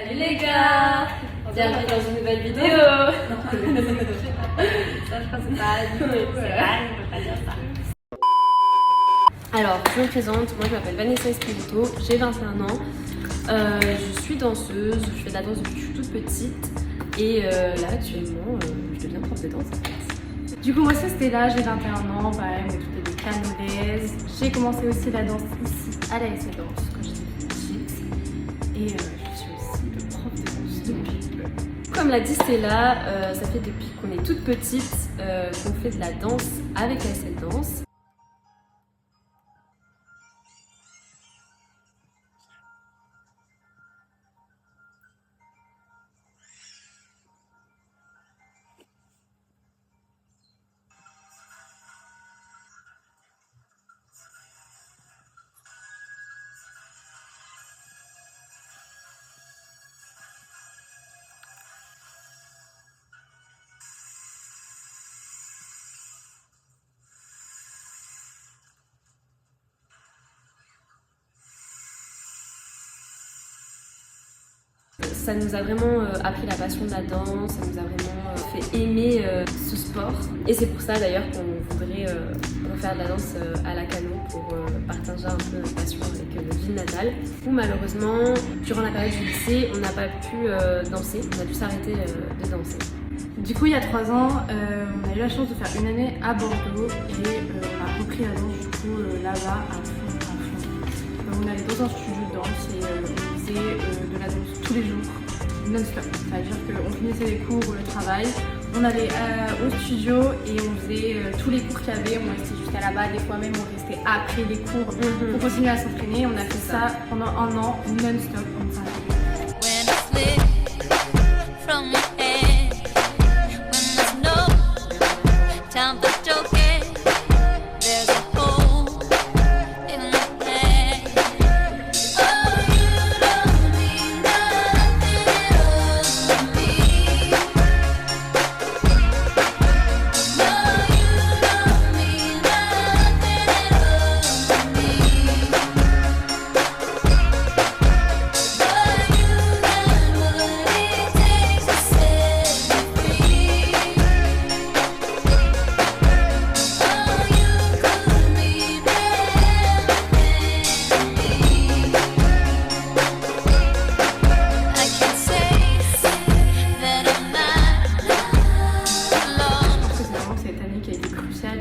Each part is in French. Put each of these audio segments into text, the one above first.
Salut les gars! Bienvenue dans une nouvelle vidéo! Ça je pense que c'est vrai, on peut pas dire ça. Alors, je me présente, moi je m'appelle Vanessa Espirito, j'ai 21 ans, je suis danseuse, je fais de la danse depuis que je suis toute petite et là actuellement je deviens prof de danse en fait. Du coup moi c'est Stella, j'ai 21 ans, pareil, on est toutes les deux canolaises. J'ai commencé aussi la danse ici à la SC Danse quand j'étais petite et je suis aussi le prof de danse depuis peu. Comme l'a dit Stella, ça fait depuis qu'on est toute petite qu'on fait de la danse avec la SC Danse. Ça nous a vraiment appris la passion de la danse, ça nous a vraiment fait aimer ce sport. Et c'est pour ça d'ailleurs qu'on voudrait refaire de la danse à la Cano pour partager un peu notre passion avec notre ville natale. Où malheureusement, durant la période du lycée, on n'a pas pu danser, on a dû s'arrêter de danser. Du coup il y a 3 ans, on a eu la chance de faire une année à Bordeaux et on a repris la danse du coup là-bas à fond. Donc, on allait dans un studio de danse et on faisait de la danse tous les jours, non-stop. C'est-à-dire qu'on finissait les cours ou le travail, on allait au studio et on faisait tous les cours qu'il y avait, on restait jusqu'à là-bas, des fois même on restait après les cours pour continuer à s'entraîner. On a fait ça pendant 1 an non-stop, on s'arrêtait.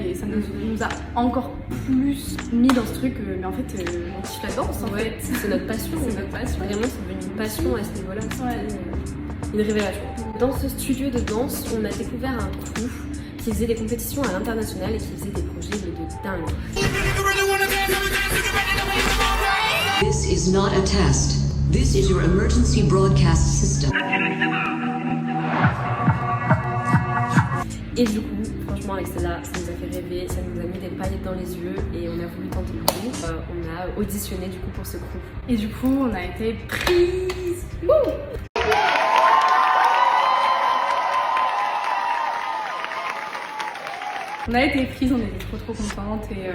Et ça nous a encore plus mis dans ce truc, mais en fait on kiffe la danse en fait. C'est notre passion. C'est notre passion. Vraiment c'est devenu une passion à ce niveau-là, Ouais. une révélation. Dans ce studio de danse, on a découvert un crew qui faisait des compétitions à l'international et qui faisait des projets de dingue. This is not a test. This is your emergency broadcast system. Et du coup, franchement avec celle-là, ça nous a fait rêver, ça nous a mis des paillettes dans les yeux et on a voulu tenter le coup. On a auditionné du coup pour ce crew. Et du coup on a été prises. Wouh! On a été prises, on était trop contentes et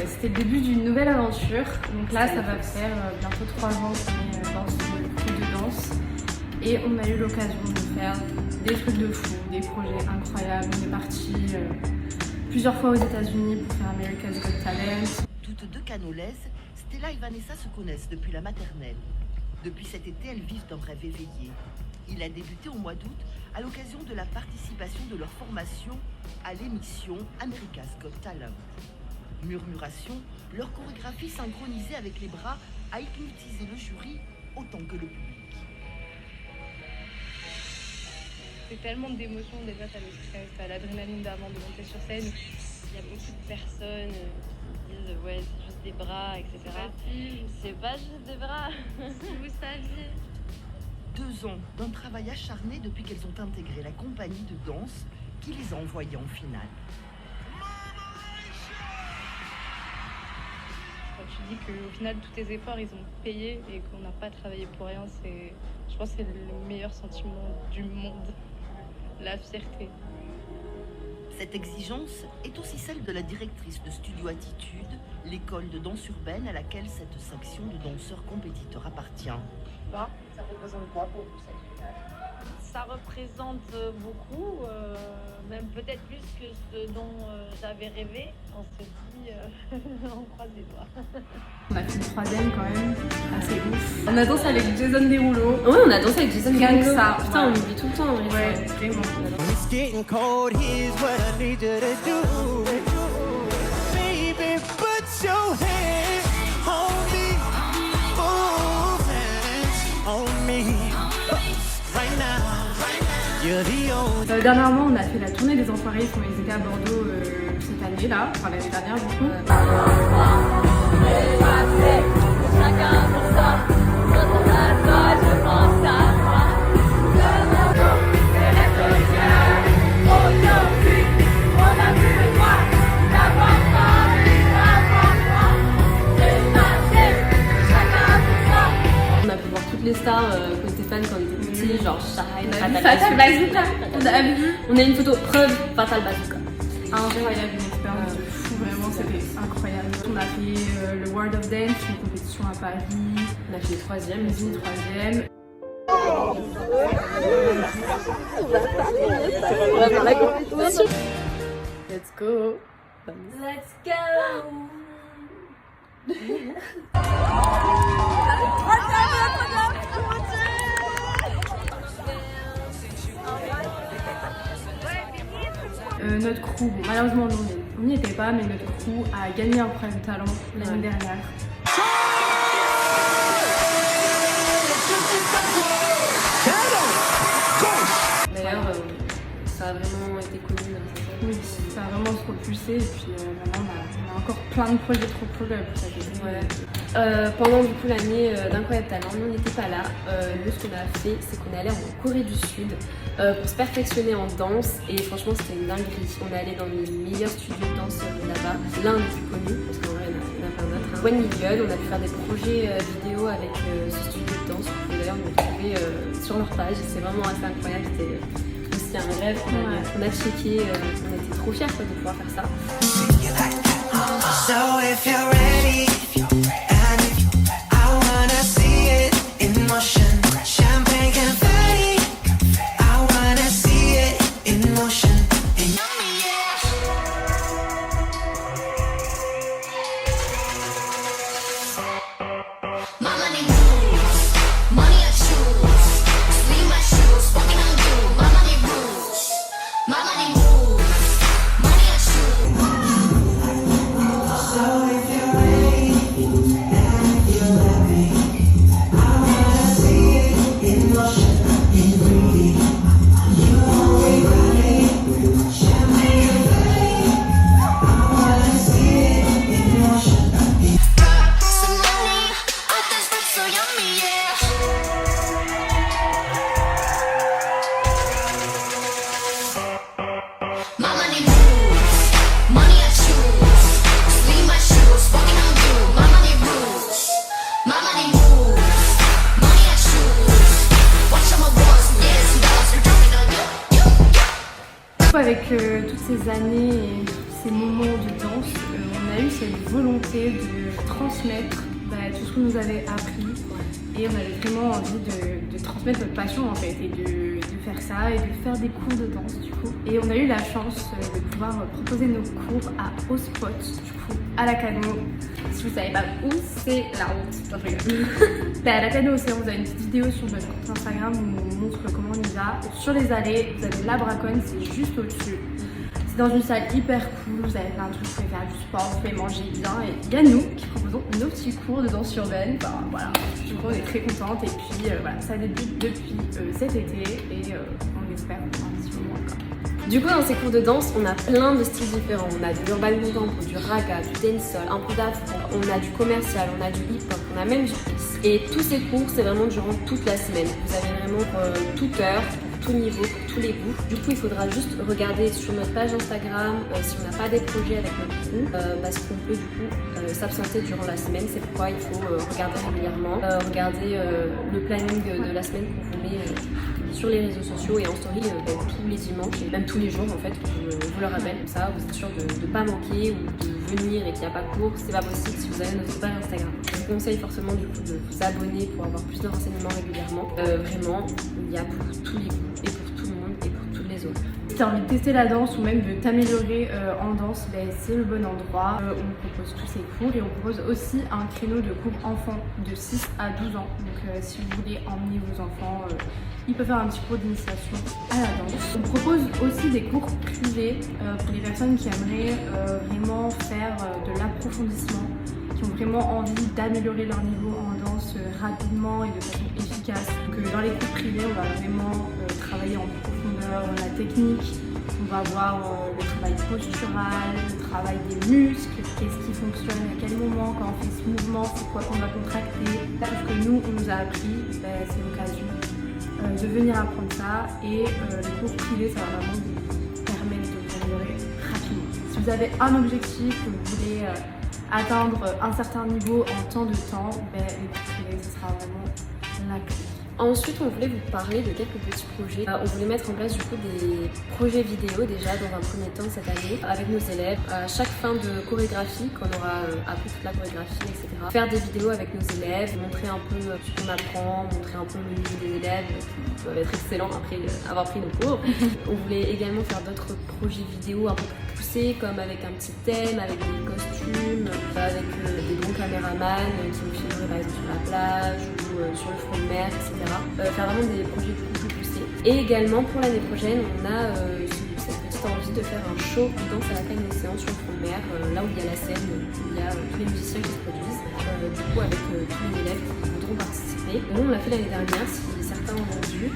c'était le début d'une nouvelle aventure. Donc là ça va faire bientôt 3 ans qu'on est dans ce groupe de danse et on a eu l'occasion de faire des trucs de fou, des projets incroyables. On est parti plusieurs fois aux États-Unis pour faire America's Got Talent. Toutes deux canolaises, Stella et Vanessa se connaissent depuis la maternelle. Depuis cet été, elles vivent un rêve éveillé. Il a débuté au mois d'août à l'occasion de la participation de leur formation à l'émission America's Got Talent. Murmuration, leur chorégraphie synchronisée avec les bras a hypnotisé le jury autant que le public. C'est tellement d'émotions, déjà t'as le stress, t'as l'adrénaline d'avant de monter sur scène. Il y a beaucoup de personnes qui disent ouais c'est juste des bras, etc. C'est pas juste des bras, si vous saviez. 2 ans d'un travail acharné depuis qu'elles ont intégré la compagnie de danse qui les a envoyées en finale. Quand tu dis qu'au final tous tes efforts ils ont payé et qu'on n'a pas travaillé pour rien, je pense que c'est le meilleur sentiment du monde, la fierté. Cette exigence est aussi celle de la directrice de Studio Attitude, l'école de danse urbaine à laquelle cette section de danseurs compétiteurs appartient. Bah, Ça représente quoi pour vous cette finale? Ça représente beaucoup, même peut-être plus que ce dont j'avais rêvé. On se dit, on croise les doigts. On a fait une troisième quand même, assez ouf. On a dansé avec Jason Derulo. Ouais, on a dansé avec Jason Rien que Derulo. ça, Putain, ouais. on oublie tout le temps en vrai. Ouais, vraiment. It's getting cold, here's what I need you to do. Baby, put your hands on me. Both hands on me. Right now, you're the only. Dernièrement, on a fait la tournée des Enfoirés quand ils étaient à Bordeaux cette année là, enfin l'année dernière du coup. On a pu voir toutes les stars qu'on était fans quand on était petits, genre Shai, Fatal Bazooka. On a une photo preuve Fatal Bazooka. Incroyable, une expérience de fou, vraiment c'était incroyable. On a fait le World of Dance, une compétition à Paris. On a fait le troisième, On a fait une troisième. Let's go. Let's go! Notre crew, bon, malheureusement non, on n'y était pas, mais notre crew a gagné un prix de talent l'année dernière. D'ailleurs, ça a vraiment été connu dans cette année. Oui, ça a vraiment trop poussé et puis maintenant on a encore plein de projets trop cool pour cette année. Ouais. Pendant du coup l'année d'Incroyable Talent, nous on n'était pas là. Nous ce qu'on a fait, c'est qu'on est allé en Corée du Sud pour se perfectionner en danse et franchement c'était une dinguerie. On est allé dans les meilleurs studios de danse là-bas, l'un des plus connus parce qu'en vrai il y en a plein d'autres. Hein. One Million, on a pu faire des projets vidéo avec ce studio de danse. Vous pouvez d'ailleurs nous retrouver sur leur page. C'est vraiment assez incroyable. C'était aussi un rêve qu'on a checké. On était trop fiers quoi, de pouvoir faire ça. So if you're ready, and I wanna see it in motion, champagne confetti. I wanna see it in motion. My money moves, money I choose. Leave my shoes, walking on you. My money moves, my money moves, money I choose. So if you're ready, and you're ready, I wanna see it in motion, in 3D. You always ready, champagne confetti. I wanna see it in motion. Tsunami, oh this looks so yummy, yeah. My money moves, money I choose. Leave my shoes, walking on you. My money moves, my money moves, money I choose. Watch all my walls, yes, dolls, you're jumping on you. Avec toutes ces années et ces moments de danse, on a eu cette volonté de transmettre tout ce qu'on nous avait appris et on avait vraiment envie de transmettre notre passion en fait et de faire ça et de faire des cours de danse du coup. Et on a eu la chance de pouvoir proposer nos cours à Ospot, du coup à la Cano. Si vous savez pas où c'est la honte, non, je rigole. À la Cano aussi, vous avez une petite vidéo sur notre compte Instagram où on montre comment on y va. Sur les allées, vous avez la Bracone, c'est juste au-dessus. C'est dans une salle hyper cool, vous avez plein de trucs, vous pouvez faire du sport, vous pouvez manger bien et il y a nous qui proposons nos petits cours de danse urbaine. Enfin voilà, du coup on est très contente et puis voilà, ça débute depuis cet été et on espère un petit moment encore. Du coup, dans ces cours de danse, on a plein de styles différents. On a de l'urban contempo, du raga, du dancehall, un peu d'afro, on a du commercial, on a du hip-hop, on a même du peace. Et tous ces cours, c'est vraiment durant toute la semaine. Vous avez vraiment toute heure, pour tout niveau, pour tous les goûts. Du coup, il faudra juste regarder sur notre page Instagram si on n'a pas des projets avec notre crew, parce qu'on peut du coup s'absenter durant la semaine. C'est pourquoi il faut regarder régulièrement, regarder le planning de la semaine qu'on vous met sur les réseaux sociaux et en story tous les dimanches et même tous les jours en fait. Je vous le rappelle, comme ça vous êtes sûr de ne pas manquer ou de venir et qu'il n'y a pas de cours. C'est pas possible si vous avez notre page Instagram. Je vous conseille forcément du coup de vous abonner pour avoir plus de renseignements régulièrement. Vraiment, il y a pour tous les goûts et pour tout le monde et pour toutes les autres. Si tu as envie de tester la danse ou même de t'améliorer en danse, c'est le bon endroit. On propose tous ces cours et on propose aussi un créneau de cours enfants de 6 à 12 ans. Donc si vous voulez emmener vos enfants, ils peuvent faire un petit cours d'initiation à la danse. On propose aussi des cours privés pour les personnes qui aimeraient vraiment faire de l'approfondissement, qui ont vraiment envie d'améliorer leur niveau en danse rapidement et de façon efficace. Donc dans les cours privés, on va vraiment travailler en profondeur la technique, on va voir le travail postural, le travail des muscles, qu'est-ce qui fonctionne à quel moment, quand on fait ce mouvement, c'est quoi qu'on va contracter. Là, ce que nous, on nous a appris, c'est l'occasion de venir apprendre ça et les cours privés, ça va vraiment vous permettre de vous améliorer rapidement. Si vous avez un objectif, que vous voulez atteindre un certain niveau en temps de temps, les cours privés, ce sera vraiment la clé. Ensuite, on voulait vous parler de quelques petits projets. On voulait mettre en place du coup des projets vidéo déjà dans un premier temps cette année avec nos élèves. À chaque fin de chorégraphie, quand on aura appris toute la chorégraphie, etc. Faire des vidéos avec nos élèves, montrer un peu ce qu'on apprend, montrer un peu le niveau des élèves qui doivent être excellents après avoir pris nos cours. On voulait également faire d'autres projets vidéo un peu plus poussés, comme avec un petit thème, avec des costumes, avec des bons caméramans qui nous filmeraient par exemple sur la plage ou sur le front de mer, etc. Faire vraiment des projets beaucoup plus poussés. Et également pour l'année prochaine, on a cette petite envie de faire un show de danse à la canne océan sur le front de mer, là où il y a la scène, où il y a tous les musiciens qui se produisent, du coup avec tous les élèves qui voudront participer. Nous on l'a fait l'année dernière, si certains ont vu.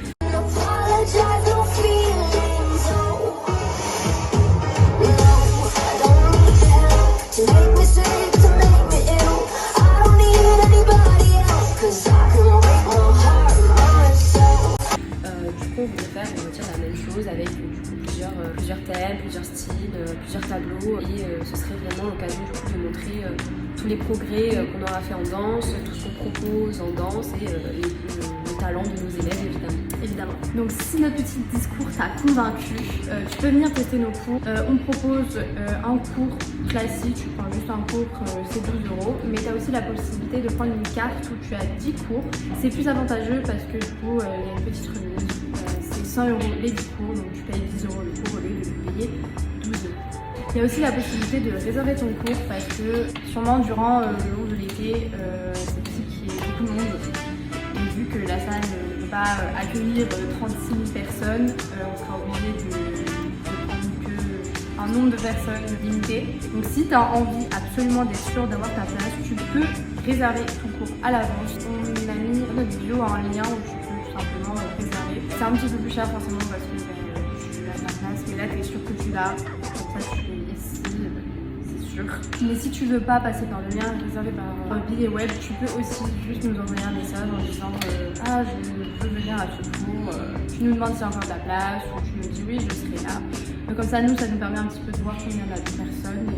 On voulait faire la même chose avec plusieurs thèmes, plusieurs styles, plusieurs tableaux et ce serait vraiment l'occasion de montrer tous les progrès qu'on aura fait en danse, tout ce qu'on propose en danse et le talent de nos élèves évidemment. Donc si notre petit discours t'a convaincu, tu peux venir tester nos cours. On propose un cours classique, tu prends juste un cours, c'est 12 €, mais tu as aussi la possibilité de prendre une carte où tu as 10 cours. C'est plus avantageux parce que du coup il y a une petite remise. C'est 100 € les 10 cours, donc tu payes 10 € le cours au lieu de payer 12 €. Il y a aussi la possibilité de réserver ton cours parce que sûrement durant le long de l'été, c'est possible qu'il y ait beaucoup de monde. Et vu que la salle ne peut pas accueillir 36 000 personnes, on sera obligé de prendre qu'un nombre de personnes limité. Donc si tu as envie absolument d'être sûr d'avoir ta place, tu peux réserver ton cours à l'avance. On a mis notre vidéo en lien où tu peux tout simplement réserver. C'est un petit peu plus cher forcément parce que tu as ta place, mais là tu es sûr que tu l'as. Comme ça tu es ici, c'est sûr. Mais si tu veux pas passer par le lien réservé par billet web, tu peux aussi juste nous envoyer un message en disant ah je veux venir à ce cours, tu nous demandes si y a encore de la place ou tu nous dis oui je serai là. Donc comme ça nous ça nous permet un petit peu de voir combien il y a de personnes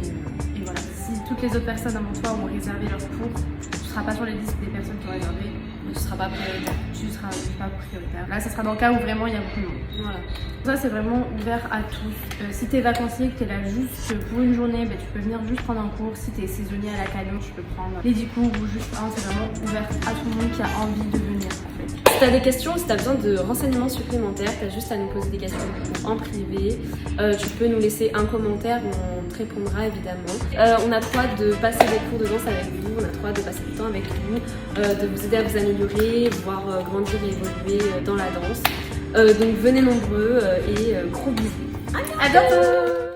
et voilà. Si toutes les autres personnes avant toi ont réservé leur cours, tu seras pas sur les listes des personnes qui ont réservé. Tu ne seras pas prioritaire. Tu ne seras pas prioritaire. Là, ça sera dans le cas où vraiment il y a beaucoup de monde. Voilà. Ça, c'est vraiment ouvert à tous. Si tu es vacancier, que tu es là juste pour une journée, tu peux venir juste prendre un cours. Si tu es saisonnier à la cano, tu peux prendre les 10 cours ou juste un. C'est vraiment ouvert à tout le monde qui a envie de venir en fait. Si tu as des questions, si tu as besoin de renseignements supplémentaires, tu as juste à nous poser des questions en privé. Tu peux nous laisser un commentaire où on te répondra évidemment. On a trop hâte de passer des cours de danse avec vous, on a trop hâte de passer du temps avec vous, de vous aider à vous améliorer, voir grandir et évoluer dans la danse. Donc venez nombreux et gros bisous. À bientôt.